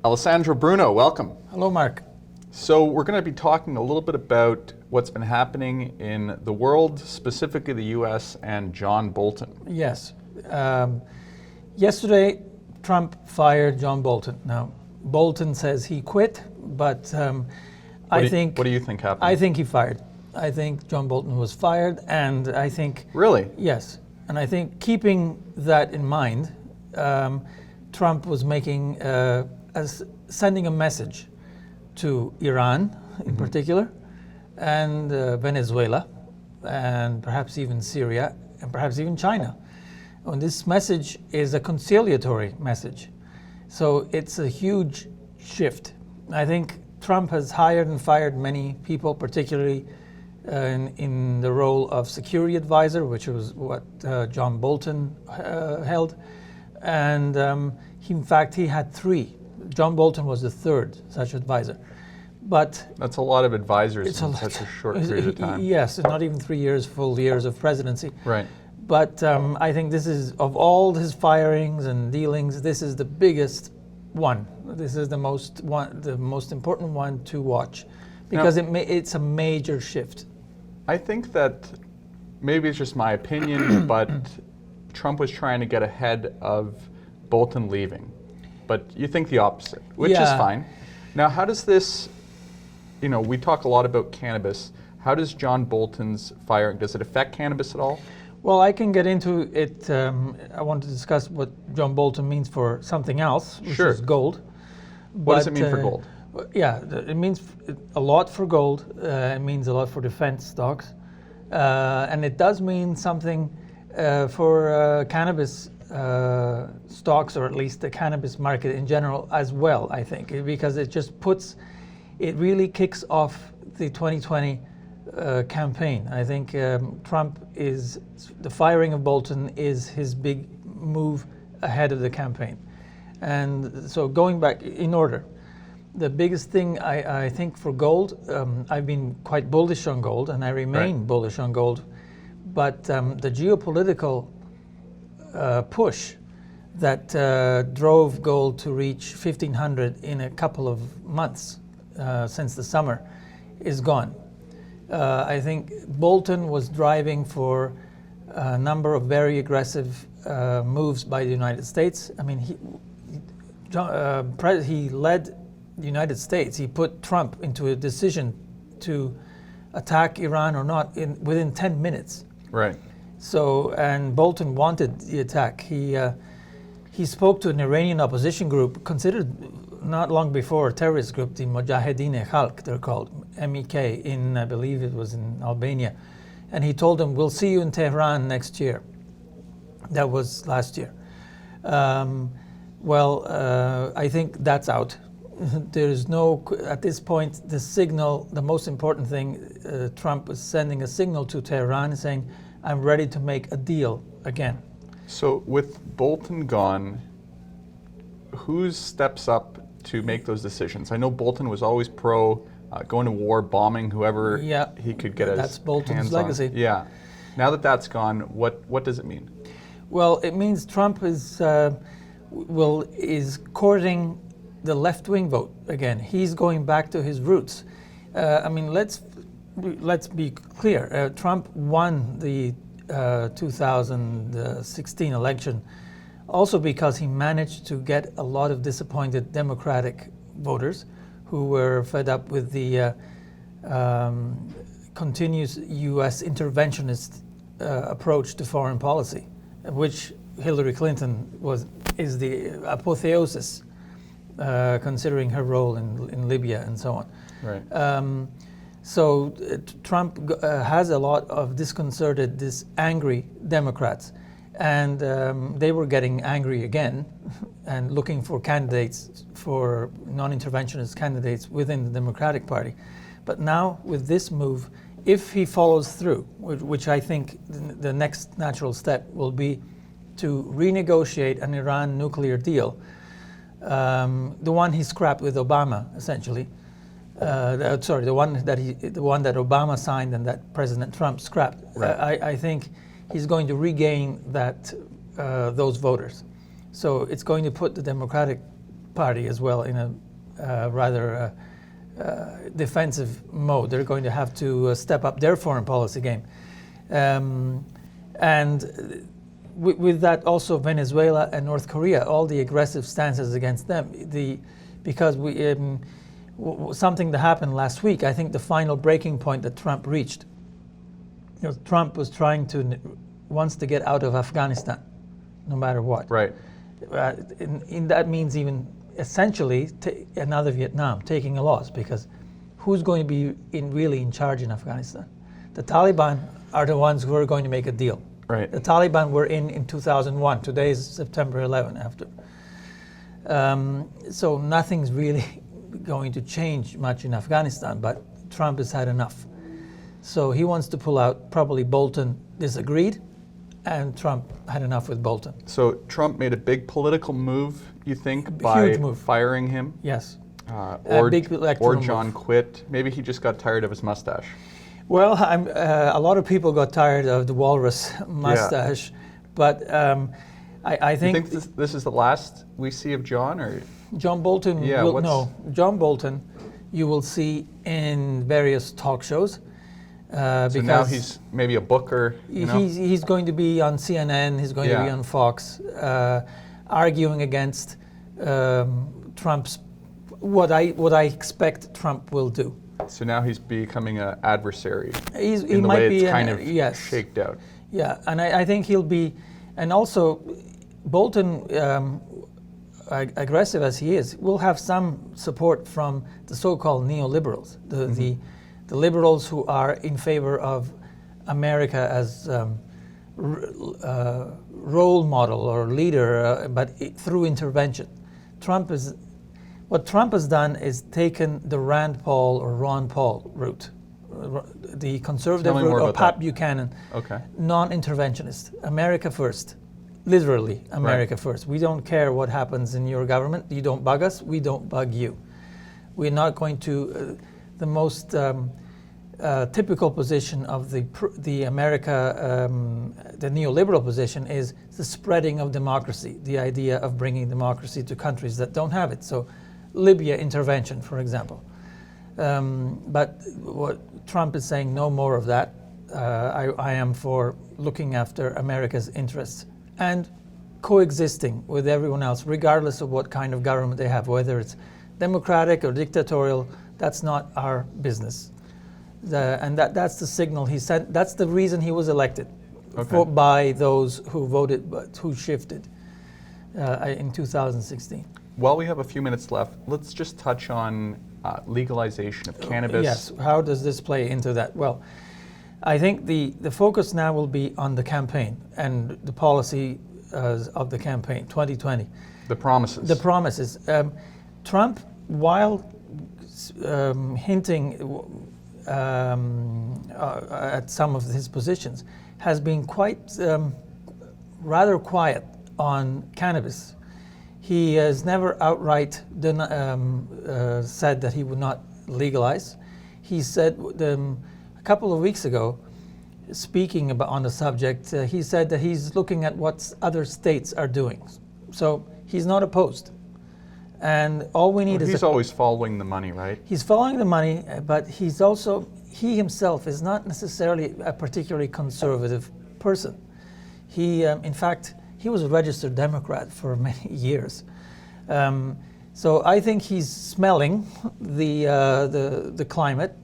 Alessandro Bruno, welcome. Hello, Mark. So we're going to be talking a little bit about what's been happening in the world, specifically the U.S. and John Bolton. Yes. Yesterday, Trump fired John Bolton. Now, Bolton says he quit, but What do you think happened? I think he fired. I think John Bolton was fired, and I think... Really? Yes. And I think keeping that in mind, Trump was sending a message to Iran in particular, and Venezuela, and perhaps even Syria, and perhaps even China. And this message is a conciliatory message. So it's a huge shift. I think Trump has hired and fired many people, particularly in the role of security advisor, which was what John Bolton held. And in fact, he had 3. John Bolton was the 3rd such advisor. But that's a lot of advisors in such a short period of time. Yes, not even 3 years, full years of presidency. Right. But I think this is, of all his firings and dealings, this is the biggest one. This is the most important one to watch, because it's a major shift. I think that maybe it's just my opinion, but Trump was trying to get ahead of Bolton leaving. But you think the opposite, which is fine. Now, how does this, we talk a lot about cannabis. How does John Bolton's firing, does it affect cannabis at all? Well, I can get into it. I want to discuss what John Bolton means for something else, which is gold. What does it mean for gold? Yeah, it means a lot for gold. It means a lot for defense stocks. And it does mean something for cannabis stocks, or at least the cannabis market in general as well, I think, because it really kicks off the 2020 campaign. I think the firing of Bolton is his big move ahead of the campaign. And so going back in order, the biggest thing I think for gold, I've been quite bullish on gold, and I remain bullish on gold, but the geopolitical push that drove gold to reach 1,500 in a couple of months since the summer is gone. I think Bolton was driving for a number of very aggressive moves by the United States. I mean, he led the United States. He put Trump into a decision to attack Iran or not within 10 minutes. Right. So, and Bolton wanted the attack. He spoke to an Iranian opposition group considered not long before a terrorist group, the Mujahedin-e-Khalq, they're called, MEK, I believe it was in Albania. And he told them, we'll see you in Tehran next year. That was last year. I think that's out. There's at this point, the signal, the most important thing, Trump was sending a signal to Tehran saying, I'm ready to make a deal again. So with Bolton gone, who steps up to make those decisions? I know Bolton was always pro going to war, bombing whoever he could get his hands on. That's Bolton's legacy. Yeah. Now that that's gone, what does it mean? Well, it means Trump is courting the left-wing vote again. He's going back to his roots. I mean, let's be clear. Trump won the 2016 election also because he managed to get a lot of disappointed Democratic voters who were fed up with the continuous U.S. interventionist approach to foreign policy, which Hillary Clinton is the apotheosis, considering her role in Libya and so on. Right. So Trump has a lot of disconcerted, angry Democrats, and they were getting angry again and looking for candidates, for non-interventionist candidates within the Democratic Party. But now with this move, if he follows through, which I think the next natural step will be to renegotiate an Iran nuclear deal, the one he scrapped with Obama, essentially. The one that Obama signed and that President Trump scrapped. Right. I think he's going to regain those voters. So it's going to put the Democratic party as well in a rather defensive mode. They're going to have to step up their foreign policy game. And with that also Venezuela and North Korea, all the aggressive stances against them. Because something that happened last week, I think the final breaking point that Trump reached. Trump was wants to get out of Afghanistan, no matter what. Right. That means even essentially another Vietnam, taking a loss, because who's going to be really in charge in Afghanistan? The Taliban are the ones who are going to make a deal. Right. The Taliban were in 2001. Today is September 11 after. So nothing's really going to change much in Afghanistan, but Trump has had enough. So he wants to pull out. Probably Bolton disagreed, and Trump had enough with Bolton. So Trump made a big political move, you think, Huge move. Firing him? Yes. Or big electoral John move. quit. Maybe he just got tired of his mustache. Well, a lot of people got tired of the walrus mustache, but I think... You think this is the last we see of John, or...? John Bolton John Bolton you will see in various talk shows. So because now he's maybe a booker, he's going to be on CNN, he's going to be on Fox, arguing against Trump's, what I expect Trump will do. So now he's becoming an adversary He in the might way be it's kind of yes. shaked out. Yeah, and I think he'll be, and also Bolton, aggressive as he is, will have some support from the so-called neoliberals, the liberals who are in favor of America as role model or leader, but through intervention. What Trump has done is taken the Rand Paul or Ron Paul route, the conservative route of Pat Buchanan, non-interventionist, America first, literally America first. We don't care what happens in your government. You don't bug us, we don't bug you. We're not going to, the most typical position of the America, the neoliberal position is the spreading of democracy, the idea of bringing democracy to countries that don't have it. So Libya intervention, for example. But what Trump is saying, no more of that. I am for looking after America's interests and coexisting with everyone else, regardless of what kind of government they have, whether it's democratic or dictatorial. That's not our business. And that's the signal he sent. That's the reason he was elected by those who voted, but who shifted in 2016. While we have a few minutes left, let's just touch on legalization of cannabis. Yes, how does this play into that? Well, I think the focus now will be on the campaign and the policy of the campaign, 2020. The promises. The promises. Trump, while hinting at some of his positions, has been quite rather quiet on cannabis. He has never outright said that he would not legalize. He said a couple of weeks ago, speaking on the subject, he said that he's looking at what other states are doing. So he's not opposed. And all we need is... He's always following the money, right? He's following the money, but he's also, he himself is not necessarily a particularly conservative person. He, in fact, he was a registered Democrat for many years. So I think he's smelling the climate,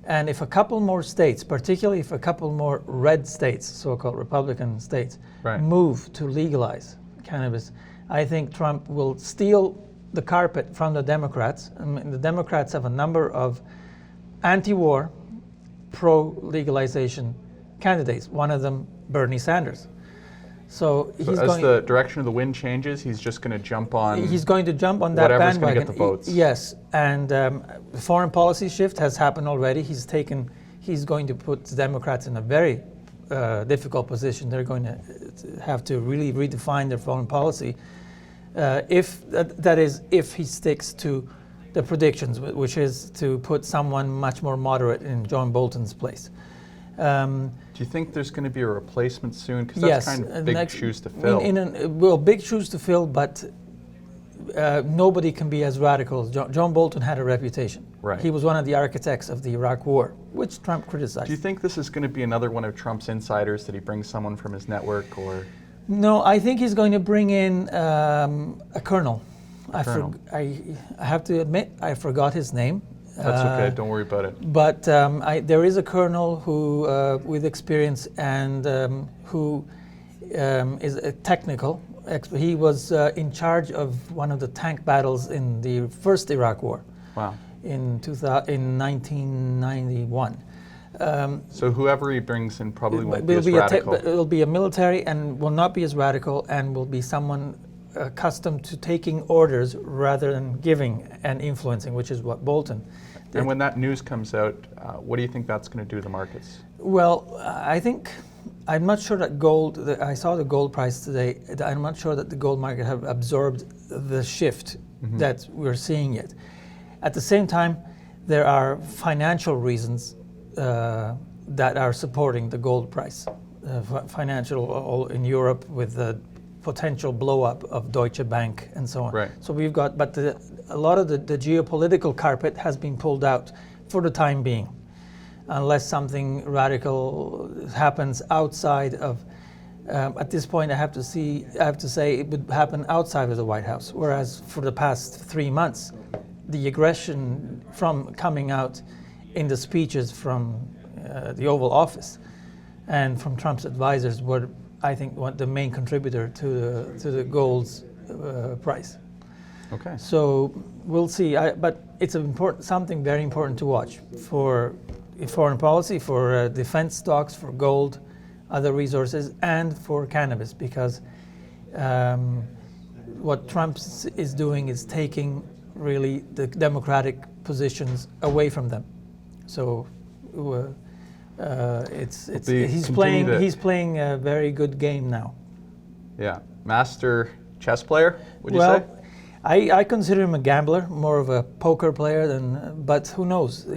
and if a couple more states, particularly if a couple more red states, so-called Republican states, move to legalize cannabis, I think Trump will steal the carpet from the Democrats. I mean, the Democrats have a number of anti-war, pro-legalization candidates. One of them, Bernie Sanders. So he's as the direction of the wind changes, he's just going to jump on. He's going to jump on that whatever's bandwagon. Going to get the votes. Yes, and the foreign policy shift has happened already. He's going to put the Democrats in a very difficult position. They're going to have to really redefine their foreign policy. If he sticks to the predictions, which is to put someone much more moderate in John Bolton's place. Do you think there's going to be a replacement soon? Because that's kind of big shoes to fill. Well, big shoes to fill, but nobody can be as radical as John Bolton had a reputation. Right. He was one of the architects of the Iraq War, which Trump criticized. Do you think this is going to be another one of Trump's insiders? Did he bring someone from his network, or? No, I think he's going to bring in a colonel. I have to admit, I forgot his name. That's okay. Don't worry about it. But there is a colonel who, with experience and who is a technical expert. He was in charge of one of the tank battles in the first Iraq War. Wow. In 1991. So whoever he brings in probably won't be as radical. It will be a military and will not be as radical, and will be someone accustomed to taking orders rather than giving and influencing, which is what Bolton did. And when that news comes out, what do you think that's going to do to the markets? Well, I'm not sure that gold, I saw the gold price today, I'm not sure that the gold market have absorbed the shift that we're seeing yet. At the same time, there are financial reasons that are supporting the gold price. Financial in Europe with the potential blow up of Deutsche Bank and so on. Right. So we've got, but a lot of the geopolitical carpet has been pulled out for the time being, unless something radical happens outside of. At this point, I have to say it would happen outside of the White House. Whereas for the past 3 months, the aggression from coming out in the speeches from the Oval Office and from Trump's advisors were, I think, the main contributor to the gold's price. Okay. So we'll see. But it's something very important to watch for foreign policy, for defense stocks, for gold, other resources, and for cannabis, because what Trump is doing is taking really the democratic positions away from them. So he's playing a very good game now. Yeah, master chess player, would you say? I consider him a gambler, more of a poker player than. But who knows?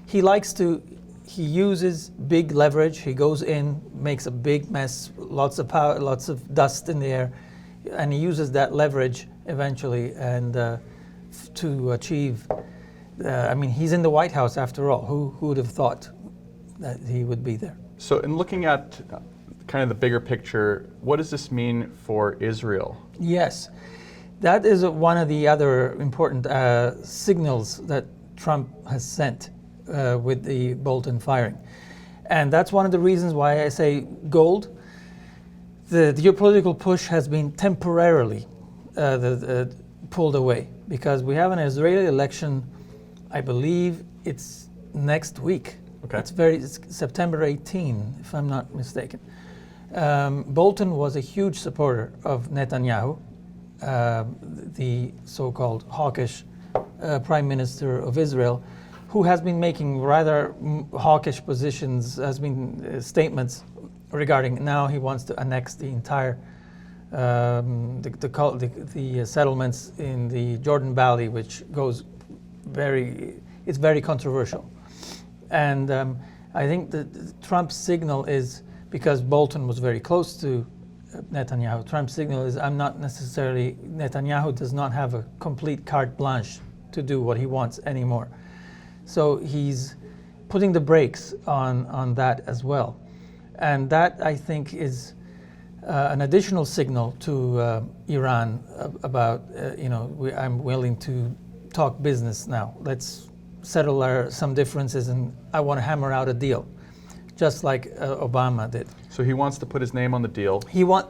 He likes to. He uses big leverage. He goes in, makes a big mess, lots of power, lots of dust in the air, and he uses that leverage eventually and to achieve. He's in the White House after all. Who would have thought that he would be there? So, in looking at kind of the bigger picture, what does this mean for Israel? Yes, that is one of the other important signals that Trump has sent with the Bolton firing. And that's one of the reasons why I say gold. The geopolitical push has been temporarily pulled away, because we have an Israeli election, I believe it's next week. Okay. It's September 18, if I'm not mistaken. Bolton was a huge supporter of Netanyahu, the so-called hawkish Prime Minister of Israel, who has been making rather hawkish statements regarding now he wants to annex the entire the settlements in the Jordan Valley, which goes it's very controversial. And I think that Trump's signal is, because Bolton was very close to Netanyahu, Trump's signal is Netanyahu does not have a complete carte blanche to do what he wants anymore. So he's putting the brakes on that as well. And that, I think, is an additional signal to Iran about, I'm willing to talk business now. Let's settle some differences, and I want to hammer out a deal, just like Obama did. So he wants to put his name on the deal.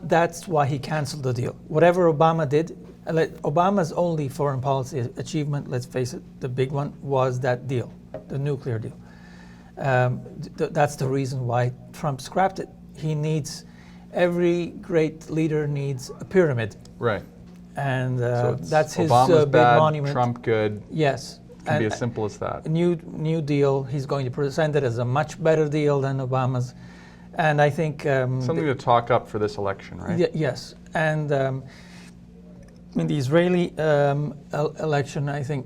That's why he canceled the deal. Whatever Obama did, Obama's only foreign policy achievement, let's face it, the big one, was that deal, the nuclear deal. That's the reason why Trump scrapped it. Every great leader needs a pyramid. Right. And so that's his Obama's big bad, monument. Trump good. Yes. It can be as simple as that. New deal. He's going to present it as a much better deal than Obama's, and I think something to talk up for this election, right? Yes, and in the Israeli election, I think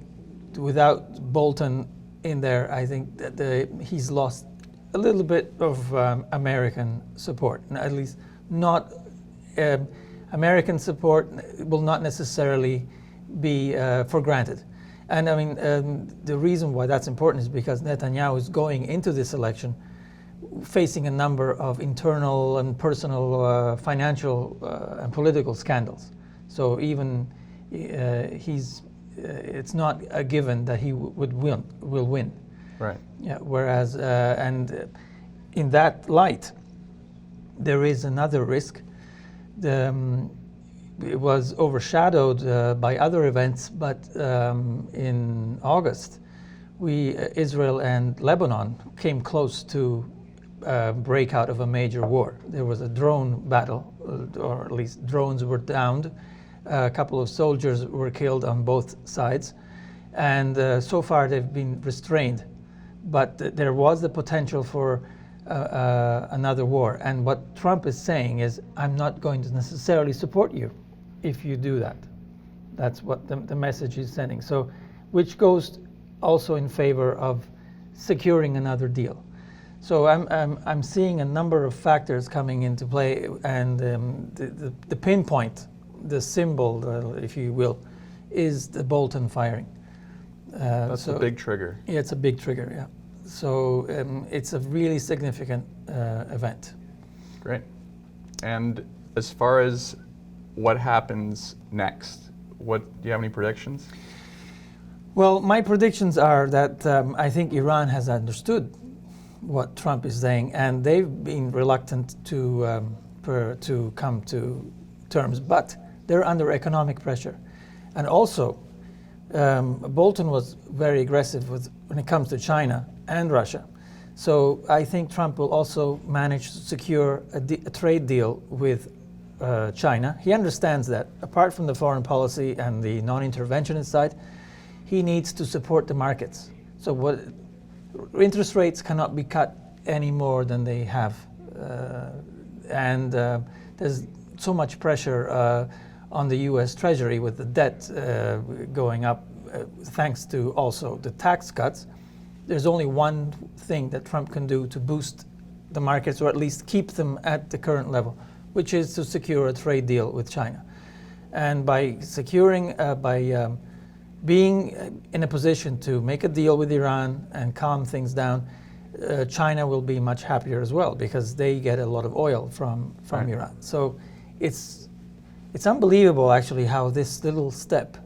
without Bolton in there, I think that he's lost a little bit of American support. At least not American support will not necessarily be for granted. And I mean, the reason why that's important is because Netanyahu is going into this election facing a number of internal and personal financial and political scandals. So even it's not a given that he will win. Right. Yeah. Whereas, in that light, there is another risk. It was overshadowed by other events, but in August, Israel and Lebanon came close to break out of a major war. There was a drone battle, or at least drones were downed. A couple of soldiers were killed on both sides, and so far they've been restrained. But there was the potential for another war. And what Trump is saying is, I'm not going to necessarily support you if you do that. That's what the message he's sending. So, which goes also in favor of securing another deal. So I'm seeing a number of factors coming into play, and the pinpoint, the symbol, if you will, is the Bolton firing. That's a big trigger. Yeah, it's a big trigger, yeah. So it's a really significant event. Great. And as far as what happens next, do you have any predictions? Well, my predictions are that I think Iran has understood what Trump is saying, and they've been reluctant to come to terms, but they're under economic pressure. And also, Bolton was very aggressive when it comes to China and Russia. So I think Trump will also manage to secure a trade deal with China. He understands that apart from the foreign policy and the non-interventionist side, he needs to support the markets. So interest rates cannot be cut any more than they have. And there's so much pressure on the US Treasury with the debt going up, thanks to also the tax cuts. There's only one thing that Trump can do to boost the markets, or at least keep them at the current level, which is to secure a trade deal with China. And by being in a position to make a deal with Iran and calm things down, China will be much happier as well, because they get a lot of oil from Right. Iran. So it's unbelievable actually how this little step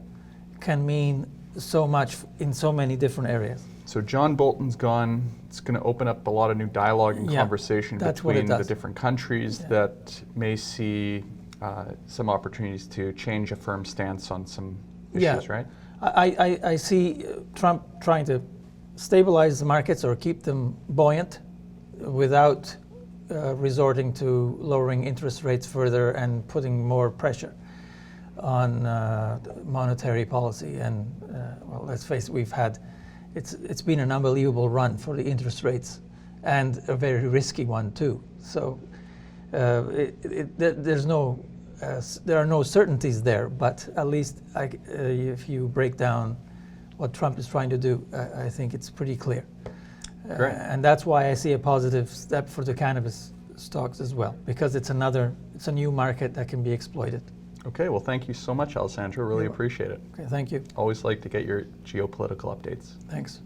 can mean so much in so many different areas. So John Bolton's gone. It's going to open up a lot of new dialogue and Yeah, conversation that's what it between the does. different countries that may see some opportunities to change a firm stance on some issues, right? I see Trump trying to stabilize the markets or keep them buoyant without resorting to lowering interest rates further and putting more pressure on monetary policy. And well, let's face it, it's been an unbelievable run for the interest rates, and a very risky one too. So there are no certainties there, but at least if you break down what Trump is trying to do, I think it's pretty clear. Great. And that's why I see a positive step for the cannabis stocks as well, because it's a new market that can be exploited. Okay, well, thank you so much, Alessandro. Really appreciate it. Okay, thank you. Always like to get your geopolitical updates. Thanks.